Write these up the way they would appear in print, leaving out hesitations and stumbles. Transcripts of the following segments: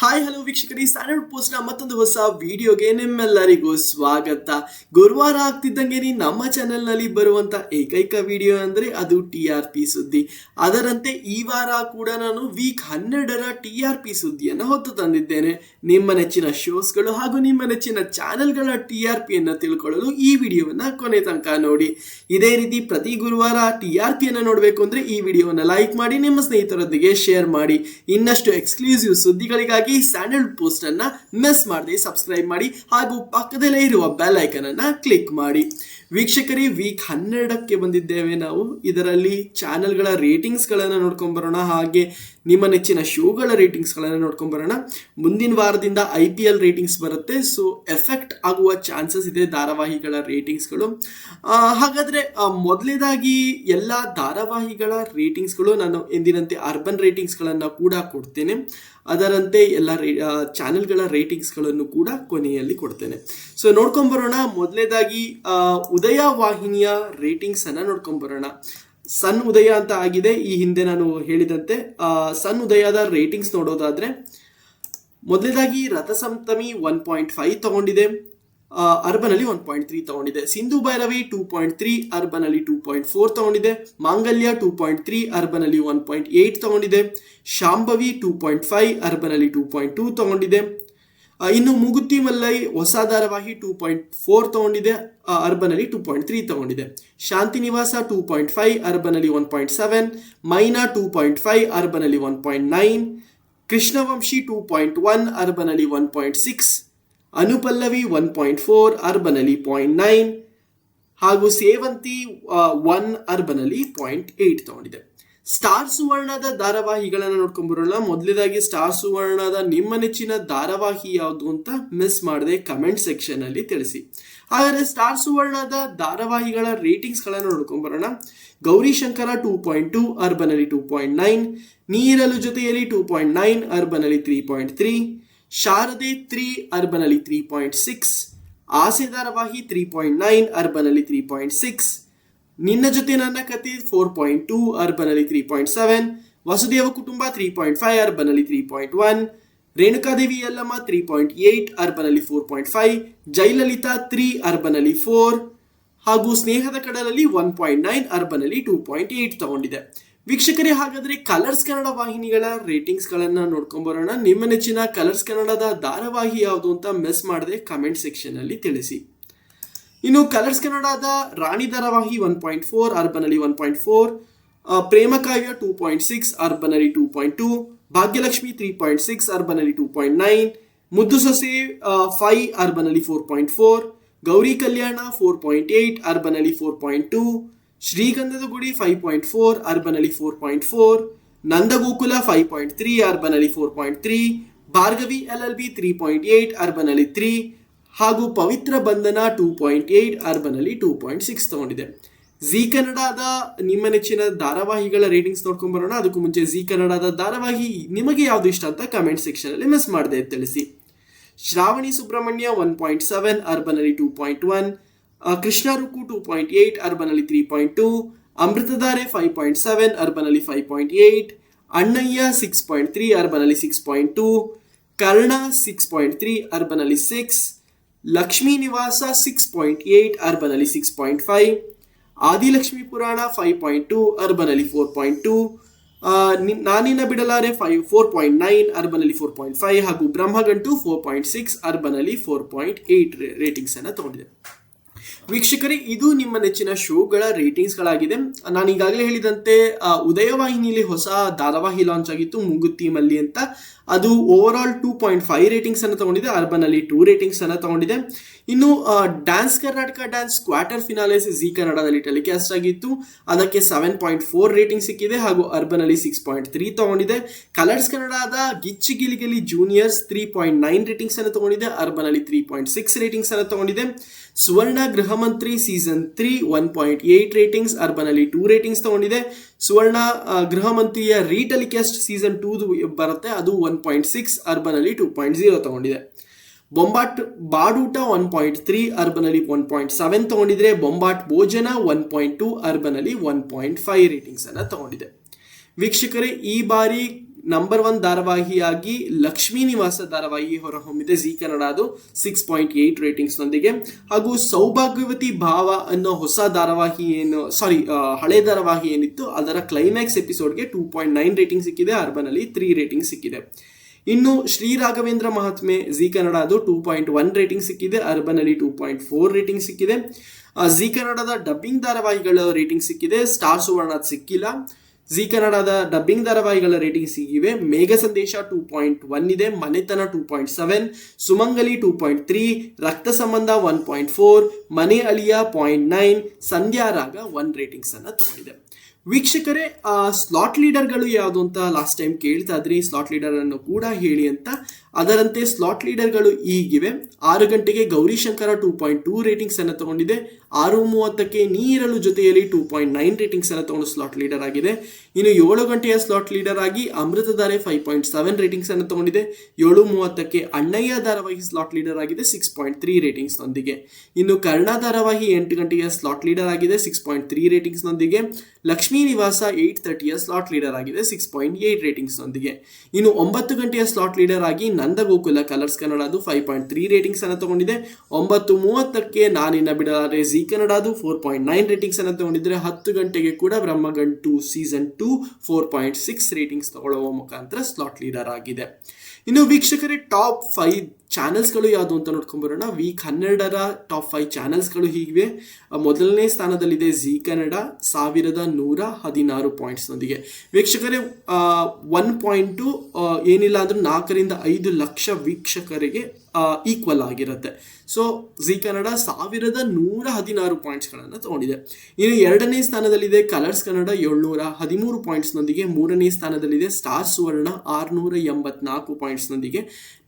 Hi hello ವೀಕ್ಷಕರಿ, standard post ನ ಮತ್ತೊಂದು ಹೊಸ ವಿಡಿಯೋಗೆ ನಿಮ್ಮೆಲ್ಲರಿಗೂ ಸ್ವಾಗತ. ಗುರುವಾರ ಆಗ್ತಿದ್ದಂಗೆ ನಮ್ಮ ಚಾನೆಲ್ ನಲ್ಲಿ ಬರುವಂತ ಏಕೈಕ ವಿಡಿಯೋ ಅಂದ್ರೆ ಅದು TRP ಸುದ್ದಿ. ಅದರಂತೆ ಈ ವಾರ ಕೂಡ ನಾನು ವೀಕ್ 12ರ TRP ಸುದ್ದಿಯನ್ನು ಹೊತ್ತು ತಂದಿದ್ದೇನೆ. ನಿಮ್ಮ ನೆಚ್ಚಿನ ಶೋಸ್ಗಳು ಹಾಗೂ ನಿಮ್ಮ ನೆಚ್ಚಿನ ಚಾನೆಲ್ಗಳ TRP ಅನ್ನು ತಿಳ್ಕೊಳ್ಳಲು ಈ ವಿಡಿಯೋವನ್ನ ಕೊನೆ ತನಕ ನೋಡಿ. ಇದೇ ರೀತಿ ಪ್ರತಿ ಗುರುವಾರ TRP ಅನ್ನು ನೋಡಬೇಕು ಅಂದ್ರೆ ಈ ವಿಡಿಯೋವನ್ನ ಲೈಕ್ ಮಾಡಿ, ನಿಮ್ಮ ಸ್ನೇಹಿತರೊಂದಿಗೆ ಶೇರ್ ಮಾಡಿ. ಇನ್ನಷ್ಟು ಎಕ್ಸ್ಕ್ಲೂಸಿವ್ ಸುದ್ದಿಗಳಿಗಾಗಿ ಸ್ಟ್ಯಾಂಡರ್ಡ್ ಪೋಸ್ಟ್ ಅನ್ನ ಮಿಸ್ ಮಾಡದೆ ಸಬ್ಸ್ಕ್ರೈಬ್ ಮಾಡಿ ಹಾಗೂ ಪಕ್ಕದಲ್ಲೇ ಇರುವ ಬೆಲ್ ಐಕನ್ ಅನ್ನ ಕ್ಲಿಕ್ ಮಾಡಿ. ವೀಕ್ಷಕರೇ, ವೀಕ್ 12ಕ್ಕೆ ಬಂದಿದ್ದೇವೆ ನಾವು. ಇದರಲ್ಲಿ ಚಾನೆಲ್ಗಳ ರೇಟಿಂಗ್ಸ್ ಗಳನ್ನ ನೋಡ್ಕೊಂಡ್ ಬರೋಣ, ಹಾಗೆ ನಿಮ್ಮ ನೆಚ್ಚಿನ ಶೋಗಳ ರೇಟಿಂಗ್ಸ್ ಗಳನ್ನ ನೋಡ್ಕೊಂಡ್ ಬರೋಣ. ಮುಂದಿನ ವಾರದಿಂದ IPL ರೇಟಿಂಗ್ಸ್ ಬರುತ್ತೆ, ಸೊ ಎಫೆಕ್ಟ್ ಆಗುವ ಚಾನ್ಸಸ್ ಇದೆ ಧಾರಾವಾಹಿಗಳ ರೇಟಿಂಗ್ಸ್ಗಳು. ಹಾಗಾದ್ರೆ ಮೊದಲನೇದಾಗಿ ಎಲ್ಲ ಧಾರಾವಾಹಿಗಳ ರೇಟಿಂಗ್ಸ್ಗಳು ನಾನು ಎಂದಿನಂತೆ ಅರ್ಬನ್ ರೇಟಿಂಗ್ಸ್ಗಳನ್ನು ಕೂಡ ಕೊಡ್ತೇನೆ. ಅದರಂತೆ ಎಲ್ಲ ಚಾನೆಲ್ಗಳ ರೇಟಿಂಗ್ಸ್ಗಳನ್ನು ಕೂಡ ಕೊನೆಯಲ್ಲಿ ಕೊಡ್ತೇನೆ. ಸೊ ನೋಡ್ಕೊಂಬರೋಣ. ಮೊದಲನೇದಾಗಿ ಉದಯ ವಾಹಿನಿಯ ರೇಟಿಂಗ್ಸ್ ಅನ್ನ ನೋಡ್ಕೊಂಬರೋಣ. ಸನ್ ಉದಯ ಅಂತ ಆಗಿದೆ ಈ ಹಿಂದೆ ನಾನು ಹೇಳಿದಂತೆ. ಸನ್ ಉದಯದ ರೇಟಿಂಗ್ಸ್ ನೋಡೋದಾದ್ರೆ ಮೊದಲನೇದಾಗಿ ರಥಸಪ್ತಮಿ 1.5 ತಗೊಂಡಿದೆ, ಅರ್ಬನ್ ಅಲ್ಲಿ 1.3 ತಗೊಂಡಿದೆ. ಸಿಂಧು ಭೈರವಿ 2.3, ಅರ್ಬನ್ ಅಲ್ಲಿ 2.4 ತಗೊಂಡಿದೆ. ಮಾಂಗಲ್ಯ 2.3, ಅರ್ಬನ್ ಅಲ್ಲಿ 1.8 ತಗೊಂಡಿದೆ. ಶಾಂಭವಿ 2.5, ಅರ್ಬನ್ ಅಲ್ಲಿ 2.2 ತಗೊಂಡಿದೆ. ಇನ್ನು ಮೂಗುತಿ ಮಲ್ಲೈ ಹೊಸ ಧಾರಾವಾಹಿ 2.4 ತಗೊಂಡಿದೆ, ಅರ್ಬನ್ ಅಲ್ಲಿ 2.3 ತಗೊಂಡಿದೆ. ಶಾಂತಿ ನಿವಾಸ 2.5, ಅರ್ಬನ್ ಅಲ್ಲಿ 1.7. ಮೈನಾ 2.5, ಅರ್ಬನ್ ಅಲ್ಲಿ 1.9. ಕೃಷ್ಣವಂಶಿ 2.1, ಅರ್ಬನ್ ಅಲ್ಲಿ 1.6. ಅನುಪಲ್ಲವಿ 1.4, ಅರ್ಬನ್ ಅಲ್ಲಿ 0.9 ಹಾಗೂ ಸೇವಂತಿ 1, ಅರ್ಬನ್ ಅಲ್ಲಿ 0.8 ತಗೊಂಡಿದೆ. ಸ್ಟಾರ್ ಸುವರ್ಣದ ಧಾರಾವಾಹಿಗಳನ್ನ ನೋಡ್ಕೊಂಡ್ಬರೋಣ. ಮೊದಲನೇದಾಗಿ ಸ್ಟಾರ್ ಸುವರ್ಣದ ನಿಮ್ಮ ನೆಚ್ಚಿನ ಧಾರಾವಾಹಿ ಯಾವುದು ಅಂತ ಮಿಸ್ ಮಾಡದೆ ಕಮೆಂಟ್ ಸೆಕ್ಷನ್ ಅಲ್ಲಿ ತಿಳಿಸಿ. ಹಾಗಾದ್ರೆ ಸ್ಟಾರ್ ಸುವರ್ಣದ ಧಾರಾವಾಹಿಗಳ ರೇಟಿಂಗ್ಸ್ ಗಳನ್ನ ನೋಡ್ಕೊಂಡ್ಬರೋಣ. ಗೌರಿ ಶಂಕರ 2.2, ಅರ್ಬನ್ ಅಲ್ಲಿ 2.9. ನೀರಲು ಜೊತೆಯಲ್ಲಿ 2.9, ಅರ್ಬನ್ ಅಲ್ಲಿ 3.3. ಶಾರದೆ 3, ಅರ್ಬನ್ ಅಲ್ಲಿ 3.6. ಆಸೆ ಧಾರಾವಾಹಿ 3.9, ಅರ್ಬನ್ ಅಲ್ಲಿ 3.6. ನಿನ್ನ ಜೊತೆ ನನ್ನ ಕತೆ 4.2, ಅರ್ಬನ್ ಅಲ್ಲಿ 3.7. ವಸುದೇವ ಕುಟುಂಬ 3.5, ಅರ್ಬನ್ ಅಲ್ಲಿ 3.1. ರೇಣುಕಾದೇವಿ ಯಲ್ಲಮ್ಮ 3.8, ಅರ್ಬನ್ ಅಲ್ಲಿ 4.5. ಜಯಲಲಿತಾ 3, ಅರ್ಬನ್ ಅಲ್ಲಿ 4 ಹಾಗೂ ಸ್ನೇಹದ ಕಡಲಲ್ಲಿ 1.9, ಅರ್ಬನ್ ಅಲ್ಲಿ 2.8 ತಗೊಂಡಿದೆ. ವೀಕ್ಷಕರೇ, ಹಾಗಾದ್ರೆ ಕಲರ್ಸ್ ಕನ್ನಡ ವಾಹಿನಿಗಳ ರೇಟಿಂಗ್ಸ್ ಗಳನ್ನ ನೋಡ್ಕೊಂಡ್ಬರೋಣ. ನಿಮ್ಮ ನೆಚ್ಚಿನ ಕಲರ್ಸ್ ಕನ್ನಡದ ಧಾರಾವಾಹಿ ಯಾವುದು ಅಂತ ಮಿಸ್ ಮಾಡದೆ ಕಮೆಂಟ್ ಸೆಕ್ಷನ್ ಅಲ್ಲಿ ತಿಳಿಸಿ. ಇನ್ನು ಕಲರ್ಸ್ ಕನ್ನಡದ ರಾಣಿ ಧಾರಾವಾಹಿ 1.4, ಅರ್ಬನ್ ಅಲ್ಲಿ 1.4. ಪ್ರೇಮಕಾವ್ಯ 2.6, ಅರ್ಬನ್ ಅಲ್ಲಿ 2.2. ಭಾಗ್ಯಲಕ್ಷ್ಮಿ 3.6, ಅರ್ಬನ್ ಅಲ್ಲಿ 2.9. ಮುದ್ದು ಸೊಸೆ 5, ಅರ್ಬನ್ ಅಲ್ಲಿ 4.4. ಗೌರಿ ಕಲ್ಯಾಣ 4.8, ಅರ್ಬನ್ ಅಲ್ಲಿ 4.2. ಶ್ರೀಗಂಧದ ಗುಡಿ 5.4, ಅರ್ಬನ್ ಅಲ್ಲಿ 4.4. ನಂದಗೋಕುಲ 5.3, ಅರ್ಬನ್ ಅಲ್ಲಿ 4.3. ಭಾರ್ಗವಿ LLB 3.8, ಅರ್ಬನ್ ಅಲ್ಲಿ 3 ಹಾಗೂ ಪವಿತ್ರ ಬಂಧನ 2.8, ಅರ್ಬನ್ ಅಲ್ಲಿ 2.6 ತಗೊಂಡಿದೆ. ಜಿ ಕನ್ನಡದ ನಿಮ್ಮ ನೆಚ್ಚಿನ ಧಾರಾವಾಹಿಗಳ ರೇಟಿಂಗ್ಸ್ ನೋಡ್ಕೊಂಡ್ ಬರೋಣ. ಅದಕ್ಕೂ ಮುಂಚೆ ಜಿ ಕನ್ನಡದ ಧಾರಾವಾಹಿ ನಿಮಗೆ ಯಾವ್ದು ಇಷ್ಟ ಅಂತ ಕಮೆಂಟ್ ಸೆಕ್ಷನ್ ಅಲ್ಲಿ ಮಿಸ್ ಮಾಡದೆ ತಿಳಿಸಿ. ಶ್ರಾವಣಿ ಸುಬ್ರಹ್ಮಣ್ಯ 1.7, ಅರ್ಬನ್ ಅಲ್ಲಿ 2.1. ಕೃಷ್ಣ ರುಕು 2.8, ಅರ್ಬನ್ ಅಲ್ಲಿ 3.2. ಅಮೃತಧಾರೆ 5.7, ಅರ್ಬನ್ ಅಲ್ಲಿ 5.8. ಅಣ್ಣಯ್ಯ 6.3, ಅರ್ಬನ್ ಅಲ್ಲಿ 6.2. ಕರ್ಣ 6.3, ಅರ್ಬನ್ ಅಲ್ಲಿ 6. ಲಕ್ಷ್ಮೀ ನಿವಾಸ 6.8, ಅರ್ಬನ್ ಅಲ್ಲಿ 6.5. ಆದಿಲಕ್ಷ್ಮಿ ಪುರಾಣ 5.2, ಅರ್ಬನ್ ಅಲ್ಲಿ 4.2. ನಾನಿನ ಬಿಡಲಾರೆ 4.9, ಅರ್ಬನ್ ಅಲ್ಲಿ 4.5 ಹಾಗೂ ಬ್ರಹ್ಮಗಂಟು 4.6, ಅರ್ಬನ್ ಅಲ್ಲಿ 4.8 ರೇಟಿಂಗ್ಸ್ ಅನ್ನ ತಗೊಂಡಿದೆ. ವೀಕ್ಷಕರೇ, ಇದು ನಿಮ್ಮ ನೆಚ್ಚಿನ ಶೋಗಳ ರೇಟಿಂಗ್ಸ್ ಗಳಾಗಿದೆ. ನಾನು ಈಗಾಗಲೇ ಹೇಳಿದಂತೆ ಉದಯವಾಹಿನಿಯಲ್ಲಿ ಹೊಸ ಧಾರಾವಾಹಿ ಲಾಂಚ್ ಆಗಿತ್ತು, ಮೂಗುತಿ ಮಲ್ಲಿ ಅಂತ. ಅದು ಓವರ್ ಆಲ್ 2.5 ರೇಟಿಂಗ್ಸ್ ಅನ್ನು ತಗೊಂಡಿದೆ, ಅರ್ಬನ್ ಅಲ್ಲಿ 2 ರೇಟಿಂಗ್ಸ್ ಅನ್ನು ತಗೊಂಡಿದೆ. ಇನ್ನು dance Karnataka dance quarter finales Zee ಕನ್ನಡದಲ್ಲಿ ಟೆಲಿಕಾಸ್ಟ್ ಆಗಿತ್ತು, ಅದಕ್ಕೆ 7.4 ರೇಟಿಂಗ್ ಸಿಕ್ಕಿದೆ ಹಾಗೂ ಅರ್ಬನ್ ಅಲ್ಲಿ 6.3 ತಗೊಂಡಿದೆ. ಕಲರ್ಸ್ ಕನ್ನಡದ ಗಿಚ್ಚಿ ಗಿಲಿಗಿಲಿ ಜೂನಿಯರ್ಸ್ 3.9 ರೇಟಿಂಗ್ಸ್ ಅನ್ನು ತಗೊಂಡಿದೆ, ಅರ್ಬನ್ ಅಲ್ಲಿ 3.6 ರೇಟಿಂಗ್ಸ್ ಅನ್ನು ತಗೊಂಡಿದೆ. ಸುವರ್ಣ ಗೃಹ ಮಂತ್ರಿ ಸೀಸನ್ 3 1.8 ರೇಟಿಂಗ್ಸ್, ಅರ್ಬನ್ ಅಲ್ಲಿ 2 ರೇಟಿಂಗ್ಸ್ ತಗೊಂಡಿದೆ. ಸುವರ್ಣ ಗೃಹ ಮಂತ್ರಿಯ ರೀಟೆಲಿಕಾಸ್ಟ್ ಸೀಸನ್ 2 ಬರುತ್ತೆ, ಅದು 1.6, ಅರ್ಬನ್ ಅಲ್ಲಿ 2.0 ತಗೊಂಡಿದೆ. ಬೊಂಬಾಟ್ ಬಾಡೂಟ 1.3, ಅರ್ಬನ್ ಅಲ್ಲಿ 1.7 ತಗೊಂಡಿದ್ರೆ. ಬೊಂಬಾಟ್ ಭೋಜನ 1.2, ಅರ್ಬನ್ ಅಲ್ಲಿ 1.5 ರೇಟಿಂಗ್ಸ್ ಅನ್ನ ತಗೊಂಡಿದೆ. ವೀಕ್ಷಕರೇ, ಈ ಬಾರಿ ನಂಬರ್ 1 ಧಾರಾವಾಹಿಯಾಗಿ ಲಕ್ಷ್ಮೀ ನಿವಾಸ ಧಾರಾವಾಹಿ ಹೊರಹೊಮ್ಮಿದೆ ಜಿ ಕನ್ನಡ. ಅದು 6.8 ರೇಟಿಂಗ್ಸ್ ನೊಂದಿಗೆ. ಹಾಗೂ ಸೌಭಾಗ್ಯವತಿ ಭಾವ ಅನ್ನೋ ಹೊಸ ಧಾರಾವಾಹಿ ಹಳೆ ಧಾರಾವಾಹಿ ಏನಿತ್ತು ಅದರ ಕ್ಲೈಮ್ಯಾಕ್ಸ್ ಎಪಿಸೋಡ್ಗೆ 2.9 ರೇಟಿಂಗ್ ಸಿಕ್ಕಿದೆ. ಅರ್ಬನ್ ಅಲ್ಲಿ 3 ರೇಟಿಂಗ್ ಸಿಕ್ಕಿದೆ. ಇನ್ನು ಶ್ರೀ ರಾಘವೇಂದ್ರ ಮಹಾತ್ಮೆ ಜಿ ಕನ್ನಡ ಅದು 2.1 ರೇಟಿಂಗ್ ಸಿಕ್ಕಿದೆ. ಅರ್ಬನ್ ಅಲ್ಲಿ 2.4 ರೇಟಿಂಗ್ ಸಿಕ್ಕಿದೆ. ಜಿ ಕನ್ನಡದ ಡಬ್ಬಿಂಗ್ ಧಾರಾವಾಹಿಗಳ ರೇಟಿಂಗ್ ಸಿಕ್ಕಿದೆ. ಸ್ಟಾರ್ ಸುವರ್ಣ ಸಿಕ್ಕಿಲ್ಲ. ಜಿ ಕನ್ನಡದ ಡಬ್ಬಿಂಗ್ ಧಾರಾವಾಹಿಗಳ ರೇಟಿಂಗ್ ಸಿಕ್ಕಿವೆ. ಮೇಘ ಸಂದೇಶ 2.1 ಇದೆ. ಮನೆತನ 2.7, ಸುಮಂಗಲಿ 2.3, ರಕ್ತ ಸಂಬಂಧ 1.4, ಮನೆ ಅಳಿಯ 0.9, ಸಂಧ್ಯಾ ರಾಗ 1 ರೇಟಿಂಗ್ಸ್ ಅನ್ನ ತಗೊಂಡಿದೆ. ವೀಕ್ಷಕರೇ, ಸ್ಲಾಟ್ ಲೀಡರ್ಗಳು ಯಾವುದು ಅಂತ ಲಾಸ್ಟ್ ಟೈಮ್ ಕೇಳ್ತಾ ಇದ್ರಿ. ಸ್ಲಾಟ್ ಲೀಡರ್ ಅನ್ನು ಕೂಡ ಹೇಳಿ ಅಂತ. ಅದರಂತೆ ಸ್ಲಾಟ್ ಲೀಡರ್ಗಳು ಈಗಿವೆ. 6 ಗಂಟೆಗೆ ಗೌರಿಶಂಕರ 2.2 ರೇಟಿಂಗ್ಸ್ ಅನ್ನು ತಗೊಂಡಿದೆ. 6:30ಕ್ಕೆ ನೀರಲು ಜೊತೆಯಲ್ಲಿ 2.9 ರೇಟಿಂಗ್ಸ್ ಅನ್ನು ತಗೊಂಡು ಸ್ಲಾಟ್ ಲೀಡರ್ ಆಗಿದೆ. ಇನ್ನು 7 ಗಂಟೆಯ ಸ್ಲಾಟ್ ಲೀಡರ್ ಆಗಿ ಅಮೃತಧಾರೆ 5.7 ರೇಟಿಂಗ್ಸ್ ಅನ್ನು ತಗೊಂಡಿದೆ. 7:30ಕ್ಕೆ ಅಣ್ಣಯ್ಯ ಧಾರಾವಾಹಿ ಸ್ಲಾಟ್ ಲೀಡರ್ ಆಗಿದೆ 6.3 ರೇಟಿಂಗ್ಸ್ ನೊಂದಿಗೆ. ಇನ್ನು ಕರ್ಣ ಧಾರಾವಾಹಿ 8 ಗಂಟೆಯ ಸ್ಲಾಟ್ ಲೀಡರ್ ಆಗಿದೆ 6.3 ರೇಟಿಂಗ್ಸ್ ನೊಂದಿಗೆ. ಲಕ್ಷ್ಮೀ ನಿವಾಸ 8:30ಯ ಸ್ಲಾಟ್ ಲೀಡರ್ ಆಗಿದೆ 6.8 ರೇಟಿಂಗ್ಸ್ ನೊಂದಿಗೆ. ಇನ್ನು 9 ಗಂಟೆಯ ಸ್ಲಾಟ್ ಲೀಡರ್ ಆಗಿ ನಂದಗೋಕುಲ ಕಲರ್ಸ್ ಕನ್ನಡ ಅದು 5.3 ರೇಟಿಂಗ್ಸ್ ಅನ್ನು ತಗೊಂಡಿದೆ. 9:30ಕ್ಕೆ ನಾನಿನ್ನ ಬಿಡಲಾರೆ ಜಿ ಕನ್ನಡ ಅದು 4.9 ರೇಟಿಂಗ್ಸ್ ಅನ್ನು ತಗೊಂಡಿದ್ರೆ. 10 ಗಂಟೆಗೆ ಕೂಡ ಬ್ರಹ್ಮಗಂಟು ಸೀಸನ್ 2 4.6 ರೇಟಿಂಗ್ಸ್ ತಗೊಳ್ಳುವ ಮುಖಾಂತರ ಸ್ಲಾಟ್ ಲೀಡರ್ ಆಗಿದೆ. ಇನ್ನು ವೀಕ್ಷಕರೇ, ಟಾಪ್ 5 ಚಾನೆಲ್ಸ್ಗಳು ಯಾವುದು ಅಂತ ನೋಡ್ಕೊಂಡ್ಬರೋಣ. ವೀಕ್ 12ರ ಟಾಪ್ 5 ಚಾನೆಲ್ಸ್ಗಳು ಹೀಗಿವೆ. ಮೊದಲನೇ ಸ್ಥಾನದಲ್ಲಿದೆ ಜಿ ಕನ್ನಡ 1116 ಪಾಯಿಂಟ್ಸ್ನೊಂದಿಗೆ. ವೀಕ್ಷಕರೇ, 1 ಪಾಯಿಂಟು ಏನಿಲ್ಲ ಅಂದ್ರೂ 4ರಿಂದ 5 ಲಕ್ಷ ವೀಕ್ಷಕರಿಗೆ ಈಕ್ವಲ್ ಆಗಿರುತ್ತೆ. ಸೊ ಜಿ ಕನ್ನಡ 1116 ಪಾಯಿಂಟ್ಸ್ಗಳನ್ನು ತಗೊಂಡಿದೆ. ಇನ್ನು 2ನೇ ಸ್ಥಾನದಲ್ಲಿದೆ ಕಲರ್ಸ್ ಕನ್ನಡ 713 ಪಾಯಿಂಟ್ಸ್ನೊಂದಿಗೆ. 3ನೇ ಸ್ಥಾನದಲ್ಲಿದೆ ಸ್ಟಾರ್ ಸುವರ್ಣ 684 ಪಾಯಿಂಟ್ಸ್ನೊಂದಿಗೆ.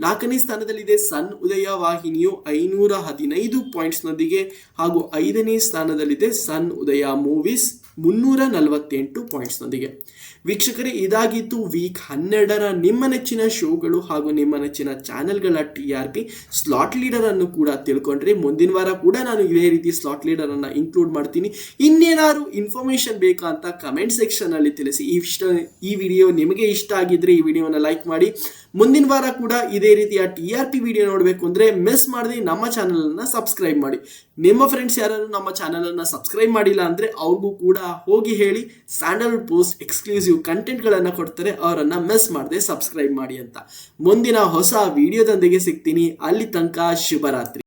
4ನೇ ಸ್ಥಾನದಲ್ಲಿದೆ ಸನ್ ಉದಯ ವಾಹಿನಿಯು 515 ಪಾಯಿಂಟ್ಸ್ನೊಂದಿಗೆ. ಹಾಗೂ 5ನೇ ಸ್ಥಾನದಲ್ಲಿದೆ ಸನ್ ಉದಯ ಮೂವೀಸ್ 348 ಪಾಯಿಂಟ್ಸ್ನೊಂದಿಗೆ. ವೀಕ್ಷಕರೇ, ಇದಾಗಿತ್ತು ವೀಕ್ 12ರ ನಿಮ್ಮ ನೆಚ್ಚಿನ ಶೋಗಳು ಹಾಗೂ ನಿಮ್ಮ ನೆಚ್ಚಿನ ಚಾನೆಲ್ಗಳ TRP ಸ್ಲಾಟ್ ಲೀಡರ್ ಅನ್ನು ಕೂಡ ತಿಳ್ಕೊಂಡ್ರೆ. ಮುಂದಿನ ವಾರ ಕೂಡ ನಾನು ಇದೇ ರೀತಿ ಸ್ಲಾಟ್ ಲೀಡರ್ ಅನ್ನು ಇನ್ಕ್ಲೂಡ್ ಮಾಡ್ತೀನಿ. ಇನ್ನೇನಾದ್ರು ಇನ್ಫಾರ್ಮೇಶನ್ ಬೇಕಾ ಅಂತ ಕಮೆಂಟ್ ಸೆಕ್ಷನ್ ಅಲ್ಲಿ ತಿಳಿಸಿ. ಈ ವಿಡಿಯೋ ನಿಮಗೆ ಇಷ್ಟ ಆಗಿದ್ರೆ ಈ ವಿಡಿಯೋನ ಲೈಕ್ ಮಾಡಿ. ಮುಂದಿನ ವಾರ ಕೂಡ ಇದೇ ರೀತಿಯ TRP ವಿಡಿಯೋ ನೋಡಬೇಕು ಅಂದ್ರೆ ಮಿಸ್ ಮಾಡದೆ ನಮ್ಮ ಚಾನಲ್ ಅನ್ನ ಸಬ್ಸ್ಕ್ರೈಬ್ ಮಾಡಿ. ನಿಮ್ಮ ಫ್ರೆಂಡ್ಸ್ ಯಾರು ನಮ್ಮ ಚಾನಲ್ ಅನ್ನ ಸಬ್ಸ್ಕ್ರೈಬ್ ಮಾಡಿಲ್ಲ ಅಂದ್ರೆ ಅವ್ರಿಗೂ ಕೂಡ ಹೋಗಿ ಹೇಳಿ. ಸ್ಯಾಂಡಲ್ವುಡ್ ಪೋಸ್ಟ್ ಎಕ್ಸ್ಕ್ಲೂಸಿವ್ ಕಂಟೆಂಟ್ಗಳನ್ನು ಕೊಡ್ತಾರೆ, ಅವರನ್ನ ಮಿಸ್ ಮಾಡದೆ ಸಬ್ಸ್ಕ್ರೈಬ್ ಮಾಡಿ ಅಂತ. ಮುಂದಿನ ಹೊಸ ವಿಡಿಯೋದೊಂದಿಗೆ ಸಿಗ್ತೀನಿ. ಅಲ್ಲಿ ತನಕ ಶುಭರಾತ್ರಿ.